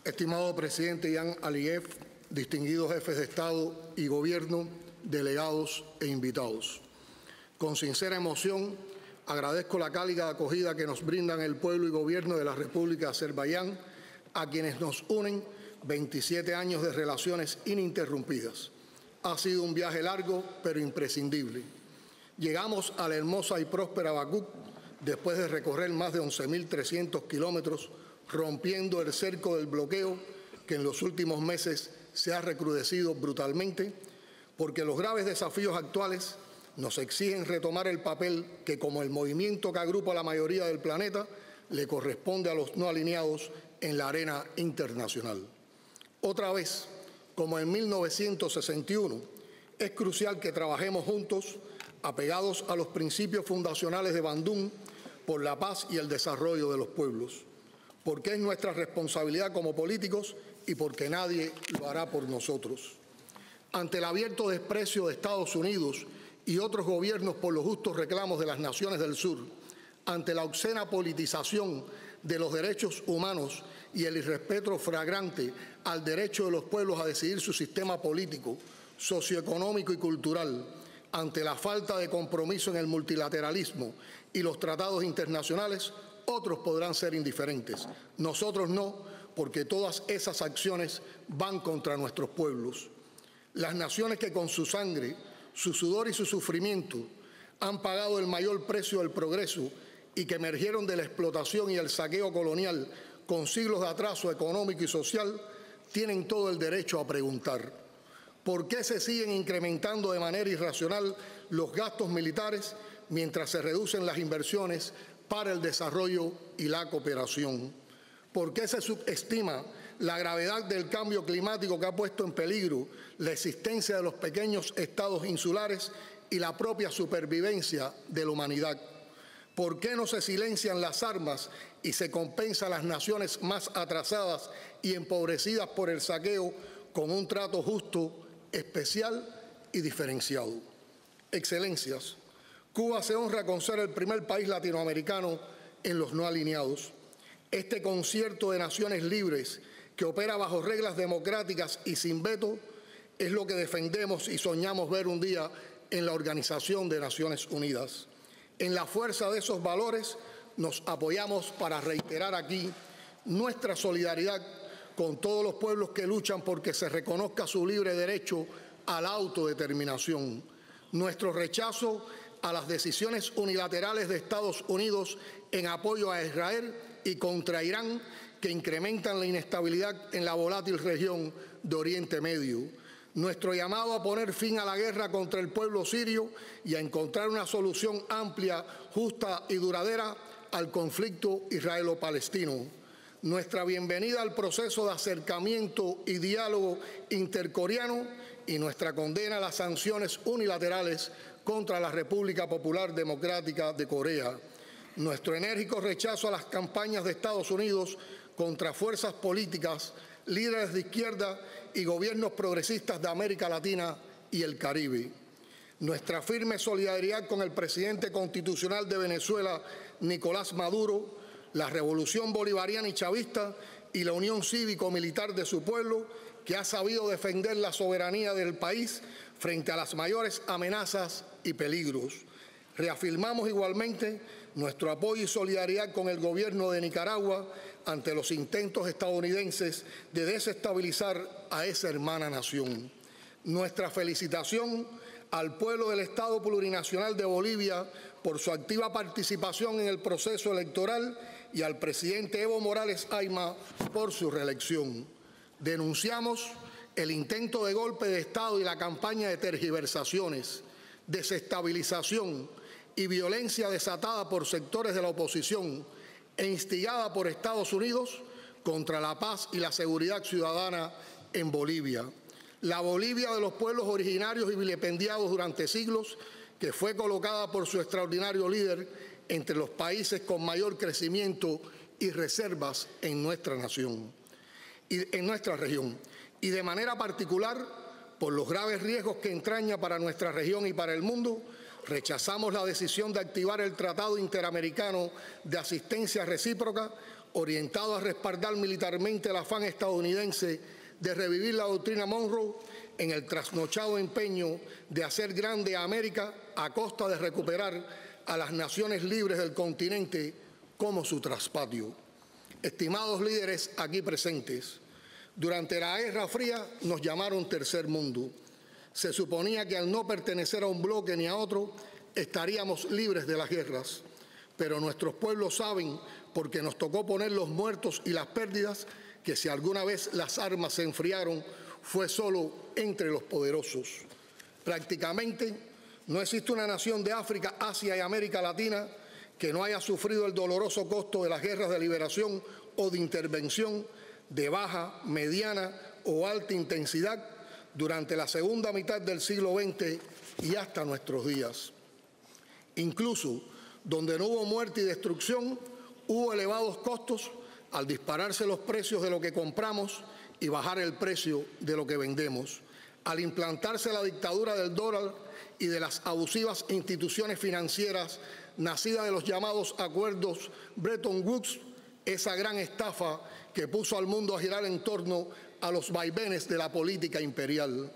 Estimado presidente Ilham Aliyev, distinguidos jefes de Estado y Gobierno, delegados e invitados. Con sincera emoción, agradezco la cálida acogida que nos brindan el pueblo y Gobierno de la República de Azerbaiyán, a quienes nos unen 27 años de relaciones ininterrumpidas. Ha sido un viaje largo, pero imprescindible. Llegamos a la hermosa y próspera Bakú después de recorrer más de 11.300 kilómetros, rompiendo el cerco del bloqueo que en los últimos meses se ha recrudecido brutalmente, porque los graves desafíos actuales nos exigen retomar el papel que, como el movimiento que agrupa a la mayoría del planeta, le corresponde a los no alineados en la arena internacional. Otra vez, como en 1961, es crucial que trabajemos juntos, apegados a los principios fundacionales de Bandung, por la paz y el desarrollo de los pueblos, porque es nuestra responsabilidad como políticos y porque nadie lo hará por nosotros. Ante el abierto desprecio de Estados Unidos y otros gobiernos por los justos reclamos de las naciones del sur, ante la obscena politización de los derechos humanos y el irrespeto flagrante al derecho de los pueblos a decidir su sistema político, socioeconómico y cultural, ante la falta de compromiso en el multilateralismo y los tratados internacionales, otros podrán ser indiferentes. Nosotros no, porque todas esas acciones van contra nuestros pueblos. Las naciones que con su sangre, su sudor y su sufrimiento han pagado el mayor precio del progreso y que emergieron de la explotación y el saqueo colonial con siglos de atraso económico y social, tienen todo el derecho a preguntar: ¿por qué se siguen incrementando de manera irracional los gastos militares mientras se reducen las inversiones para el desarrollo y la cooperación? ¿Por qué se subestima la gravedad del cambio climático que ha puesto en peligro la existencia de los pequeños estados insulares y la propia supervivencia de la humanidad? ¿Por qué no se silencian las armas y se compensa a las naciones más atrasadas y empobrecidas por el saqueo con un trato justo, especial y diferenciado? Excelencias, Cuba se honra con ser el primer país latinoamericano en los no alineados. Este concierto de naciones libres que opera bajo reglas democráticas y sin veto es lo que defendemos y soñamos ver un día en la Organización de Naciones Unidas. En la fuerza de esos valores nos apoyamos para reiterar aquí nuestra solidaridad con todos los pueblos que luchan porque se reconozca su libre derecho a la autodeterminación, nuestro rechazo a las decisiones unilaterales de Estados Unidos en apoyo a Israel y contra Irán, que incrementan la inestabilidad en la volátil región de Oriente Medio, nuestro llamado a poner fin a la guerra contra el pueblo sirio y a encontrar una solución amplia, justa y duradera al conflicto israelo-palestino, nuestra bienvenida al proceso de acercamiento y diálogo intercoreano y nuestra condena a las sanciones unilaterales contra la República Popular Democrática de Corea, nuestro enérgico rechazo a las campañas de Estados Unidos contra fuerzas políticas, líderes de izquierda y gobiernos progresistas de América Latina y el Caribe, nuestra firme solidaridad con el presidente constitucional de Venezuela, Nicolás Maduro, la revolución bolivariana y chavista y la unión cívico-militar de su pueblo, que ha sabido defender la soberanía del país frente a las mayores amenazas y peligros. Reafirmamos igualmente nuestro apoyo y solidaridad con el gobierno de Nicaragua ante los intentos estadounidenses de desestabilizar a esa hermana nación. Nuestra felicitación al pueblo del Estado Plurinacional de Bolivia por su activa participación en el proceso electoral y al presidente Evo Morales Ayma por su reelección. Denunciamos el intento de golpe de Estado y la campaña de tergiversaciones, desestabilización y violencia desatada por sectores de la oposición e instigada por Estados Unidos contra la paz y la seguridad ciudadana en Bolivia. La Bolivia de los pueblos originarios y vilipendiados durante siglos, que fue colocada por su extraordinario líder entre los países con mayor crecimiento y reservas en nuestra nación y en nuestra región, y de manera particular por los graves riesgos que entraña para nuestra región y para el mundo, rechazamos la decisión de activar el Tratado Interamericano de Asistencia Recíproca orientado a respaldar militarmente el afán estadounidense de revivir la doctrina Monroe en el trasnochado empeño de hacer grande a América a costa de recuperar a las naciones libres del continente como su traspatio. Estimados líderes aquí presentes, durante la Guerra Fría nos llamaron tercer mundo. Se suponía que al no pertenecer a un bloque ni a otro, estaríamos libres de las guerras. Pero nuestros pueblos saben, porque nos tocó poner los muertos y las pérdidas, que si alguna vez las armas se enfriaron, fue solo entre los poderosos. Prácticamente no existe una nación de África, Asia y América Latina que no haya sufrido el doloroso costo de las guerras de liberación o de intervención de baja, mediana o alta intensidad durante la segunda mitad del siglo XX y hasta nuestros días. Incluso donde no hubo muerte y destrucción, hubo elevados costos al dispararse los precios de lo que compramos y bajar el precio de lo que vendemos, al implantarse la dictadura del dólar y de las abusivas instituciones financieras nacidas de los llamados acuerdos Bretton Woods, esa gran estafa que puso al mundo a girar en torno a los vaivenes de la política imperial.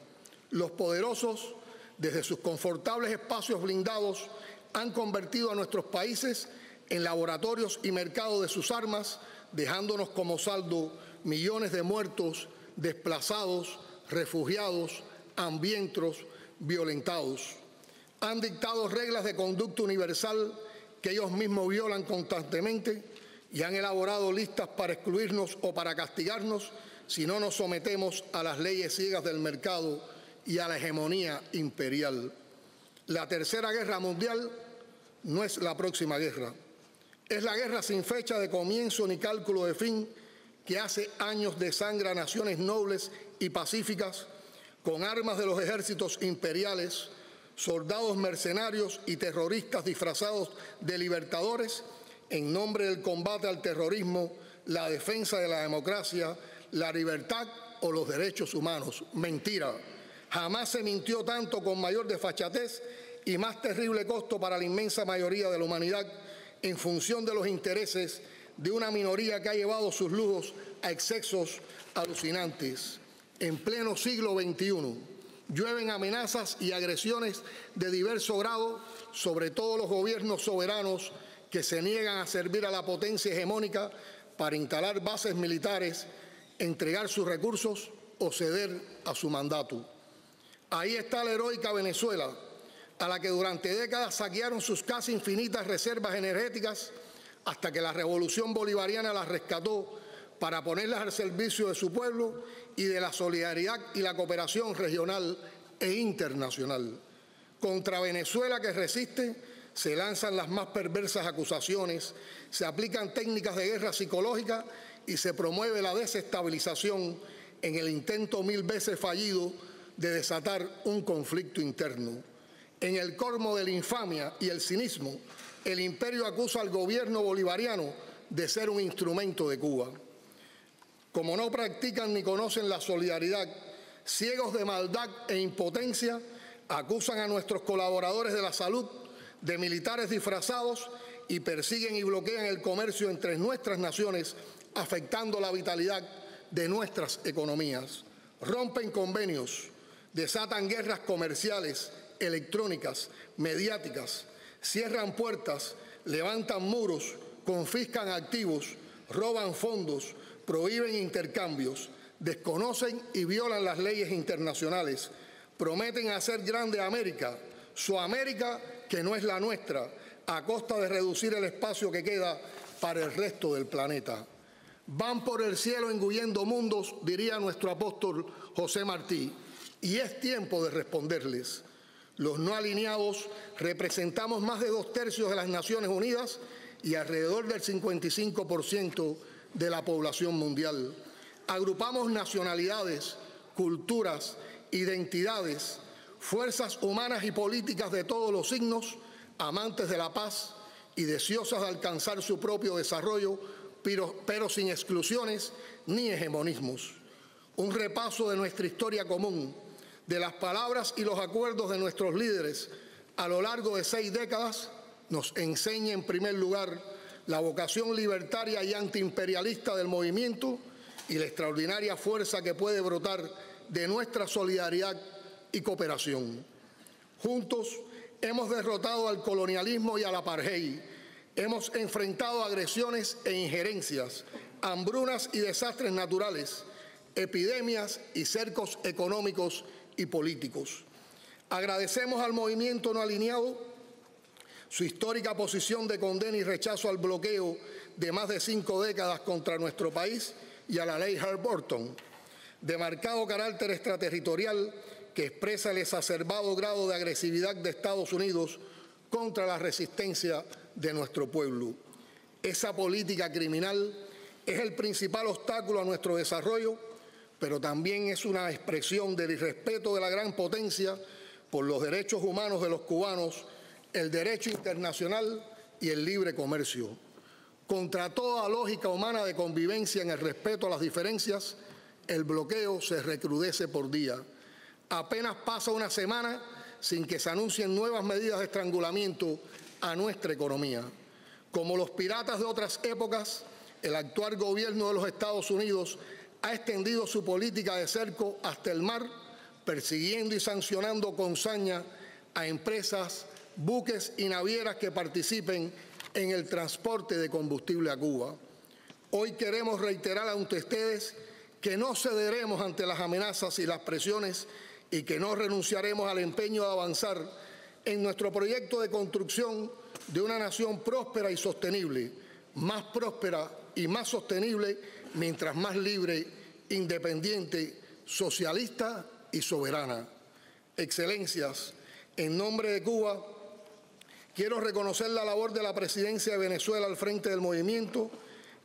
Los poderosos, desde sus confortables espacios blindados, han convertido a nuestros países en laboratorios y mercados de sus armas, dejándonos como saldo millones de muertos, desplazados, refugiados, hambrientos, violentados. Han dictado reglas de conducta universal que ellos mismos violan constantemente y han elaborado listas para excluirnos o para castigarnos si no nos sometemos a las leyes ciegas del mercado y a la hegemonía imperial. La Tercera Guerra Mundial no es la próxima guerra. Es la guerra sin fecha de comienzo ni cálculo de fin que hace años desangra a naciones nobles y pacíficas con armas de los ejércitos imperiales, soldados mercenarios y terroristas disfrazados de libertadores en nombre del combate al terrorismo, la defensa de la democracia, la libertad o los derechos humanos. Mentira. Jamás se mintió tanto con mayor desfachatez y más terrible costo para la inmensa mayoría de la humanidad en función de los intereses de una minoría que ha llevado sus lujos a excesos alucinantes. En pleno siglo XXI, llueven amenazas y agresiones de diverso grado sobre todos los gobiernos soberanos que se niegan a servir a la potencia hegemónica para instalar bases militares, entregar sus recursos o ceder a su mandato. Ahí está la heroica Venezuela, a la que durante décadas saquearon sus casi infinitas reservas energéticas hasta que la revolución bolivariana las rescató para ponerlas al servicio de su pueblo y de la solidaridad y la cooperación regional e internacional. Contra Venezuela, que resiste, se lanzan las más perversas acusaciones, se aplican técnicas de guerra psicológica y se promueve la desestabilización en el intento 1000 veces fallido de desatar un conflicto interno. En el colmo de la infamia y el cinismo, el imperio acusa al gobierno bolivariano de ser un instrumento de Cuba. Como no practican ni conocen la solidaridad, ciegos de maldad e impotencia, acusan a nuestros colaboradores de la salud de militares disfrazados y persiguen y bloquean el comercio entre nuestras naciones, afectando la vitalidad de nuestras economías. Rompen convenios, desatan guerras comerciales, electrónicas, mediáticas, cierran puertas, levantan muros, confiscan activos, roban fondos, prohíben intercambios, desconocen y violan las leyes internacionales, prometen hacer grande a América, su América que no es la nuestra, a costa de reducir el espacio que queda para el resto del planeta. Van por el cielo engullendo mundos, diría nuestro apóstol José Martí, y es tiempo de responderles. Los no alineados representamos más de 2/3 de las Naciones Unidas y alrededor del 55% de la población mundial. Agrupamos nacionalidades, culturas, identidades, fuerzas humanas y políticas de todos los signos, amantes de la paz y deseosas de alcanzar su propio desarrollo, pero sin exclusiones ni hegemonismos. Un repaso de nuestra historia común, de las palabras y los acuerdos de nuestros líderes a lo largo de 6 décadas, nos enseña en primer lugar la vocación libertaria y antiimperialista del movimiento y la extraordinaria fuerza que puede brotar de nuestra solidaridad y cooperación. Juntos hemos derrotado al colonialismo y al apartheid, hemos enfrentado agresiones e injerencias, hambrunas y desastres naturales, epidemias y cercos económicos y políticos. Agradecemos al movimiento no alineado su histórica posición de condena y rechazo al bloqueo de más de 5 décadas contra nuestro país y a la ley Hart-Burton, de marcado carácter extraterritorial que expresa el exacerbado grado de agresividad de Estados Unidos contra la resistencia de nuestro pueblo. Esa política criminal es el principal obstáculo a nuestro desarrollo, pero también es una expresión del irrespeto de la gran potencia por los derechos humanos de los cubanos, el derecho internacional y el libre comercio. Contra toda lógica humana de convivencia en el respeto a las diferencias, el bloqueo se recrudece por día. Apenas pasa una semana sin que se anuncien nuevas medidas de estrangulamiento a nuestra economía. Como los piratas de otras épocas, el actual gobierno de los Estados Unidos ha extendido su política de cerco hasta el mar, persiguiendo y sancionando con saña a empresas, buques y navieras que participen en el transporte de combustible a Cuba. Hoy queremos reiterar ante ustedes que no cederemos ante las amenazas y las presiones y que no renunciaremos al empeño de avanzar en nuestro proyecto de construcción de una nación próspera y sostenible, más próspera y más sostenible mientras más libre, independiente, socialista y soberana. Excelencias, en nombre de Cuba, quiero reconocer la labor de la presidencia de Venezuela al frente del movimiento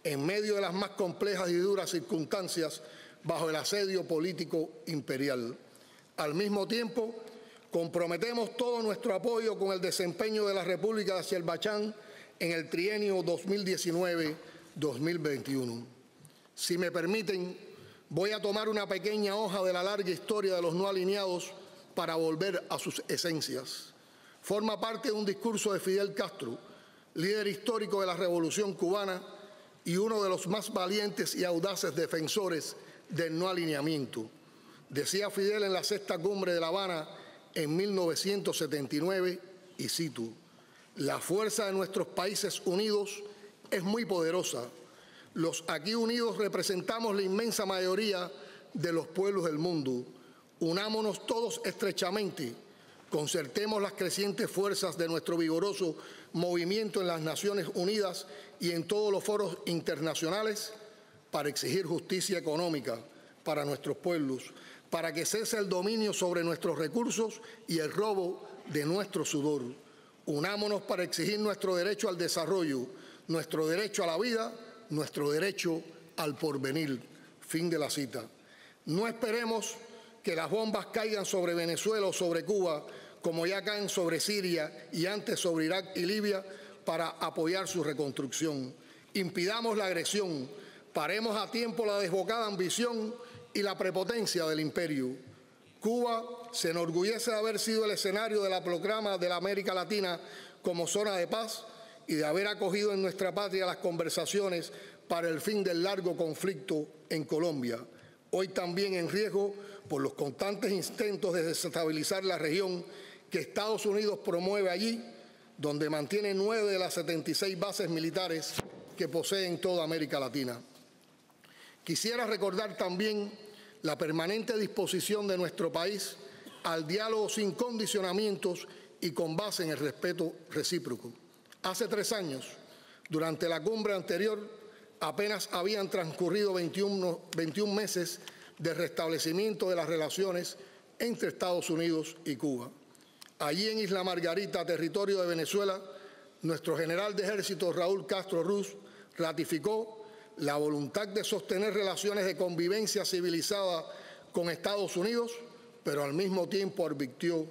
en medio de las más complejas y duras circunstancias bajo el asedio político imperial. Al mismo tiempo, comprometemos todo nuestro apoyo con el desempeño de la República de Azerbaiyán en el trienio 2019-2021. Si me permiten, voy a tomar una pequeña hoja de la larga historia de los no alineados para volver a sus esencias. Forma parte de un discurso de Fidel Castro, líder histórico de la Revolución cubana y uno de los más valientes y audaces defensores del no alineamiento. Decía Fidel en la sexta cumbre de La Habana en 1979, y cito: «La fuerza de nuestros países unidos es muy poderosa. Los aquí unidos representamos la inmensa mayoría de los pueblos del mundo. Unámonos todos estrechamente, concertemos las crecientes fuerzas de nuestro vigoroso movimiento en las Naciones Unidas y en todos los foros internacionales para exigir justicia económica para nuestros pueblos, para que cese el dominio sobre nuestros recursos y el robo de nuestro sudor. Unámonos para exigir nuestro derecho al desarrollo, nuestro derecho a la vida, nuestro derecho al porvenir». Fin de la cita. No esperemos que las bombas caigan sobre Venezuela o sobre Cuba, como ya caen sobre Siria y antes sobre Irak y Libia, para apoyar su reconstrucción. Impidamos la agresión, paremos a tiempo la desbocada ambición y la prepotencia del imperio. Cuba se enorgullece de haber sido el escenario de la proclama de la América Latina como zona de paz y de haber acogido en nuestra patria las conversaciones para el fin del largo conflicto en Colombia, hoy también en riesgo por los constantes intentos de desestabilizar la región que Estados Unidos promueve allí, donde mantiene 9 de las 76 bases militares que posee en toda América Latina. Quisiera recordar también la permanente disposición de nuestro país al diálogo sin condicionamientos y con base en el respeto recíproco. Hace 3 años, durante la cumbre anterior, apenas habían transcurrido 21 meses de restablecimiento de las relaciones entre Estados Unidos y Cuba. Allí en Isla Margarita, territorio de Venezuela, nuestro general de ejército Raúl Castro Ruz ratificó la voluntad de sostener relaciones de convivencia civilizada con Estados Unidos, pero al mismo tiempo advirtió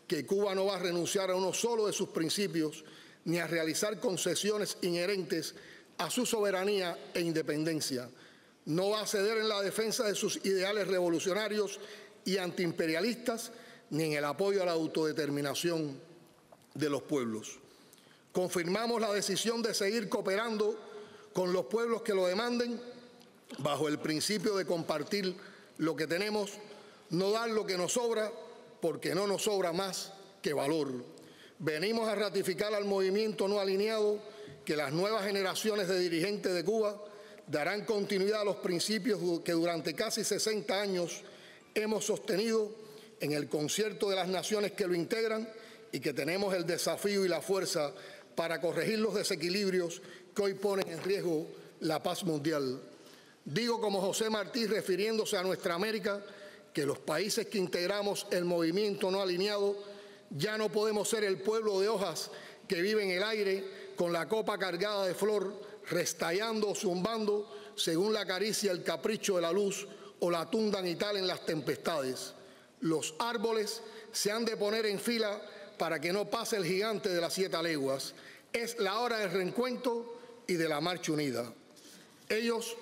que Cuba no va a renunciar a uno solo de sus principios ni a realizar concesiones inherentes a su soberanía e independencia. No va a ceder en la defensa de sus ideales revolucionarios y antiimperialistas ni en el apoyo a la autodeterminación de los pueblos. Confirmamos la decisión de seguir cooperando con los pueblos que lo demanden, bajo el principio de compartir lo que tenemos, no dar lo que nos sobra, porque no nos sobra más que valor. Venimos a ratificar al movimiento no alineado que las nuevas generaciones de dirigentes de Cuba darán continuidad a los principios que durante casi 60 años hemos sostenido en el concierto de las naciones que lo integran y que tenemos el desafío y la fuerza para corregir los desequilibrios que hoy ponen en riesgo la paz mundial. Digo como José Martí, refiriéndose a nuestra América, que los países que integramos el movimiento no alineado ya no podemos ser el pueblo de hojas que vive en el aire con la copa cargada de flor, restallando o zumbando según la acaricia el capricho de la luz o la tunda nital en las tempestades. Los árboles se han de poner en fila para que no pase el gigante de las 7 leguas. Es la hora del reencuentro y de la marcha unida. Ellos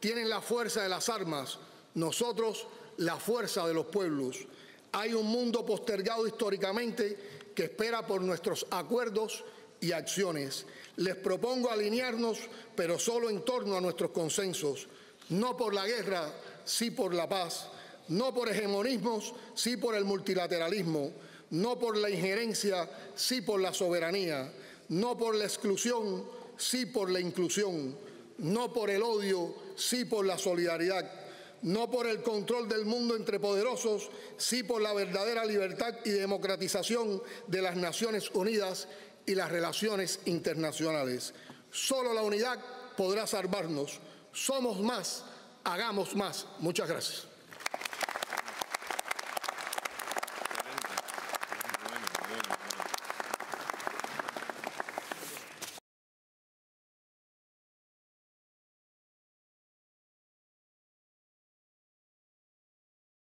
tienen la fuerza de las armas, nosotros la fuerza de los pueblos. Hay un mundo postergado históricamente que espera por nuestros acuerdos y acciones. Les propongo alinearnos, pero solo en torno a nuestros consensos, no por la guerra, sí por la paz, no por hegemonismos, sí por el multilateralismo, no por la injerencia, sí por la soberanía, no por la exclusión, sí por la inclusión, no por el odio, sí por la solidaridad, no por el control del mundo entre poderosos, sí por la verdadera libertad y democratización de las Naciones Unidas y las relaciones internacionales. Solo la unidad podrá salvarnos. Somos más, hagamos más. Muchas gracias.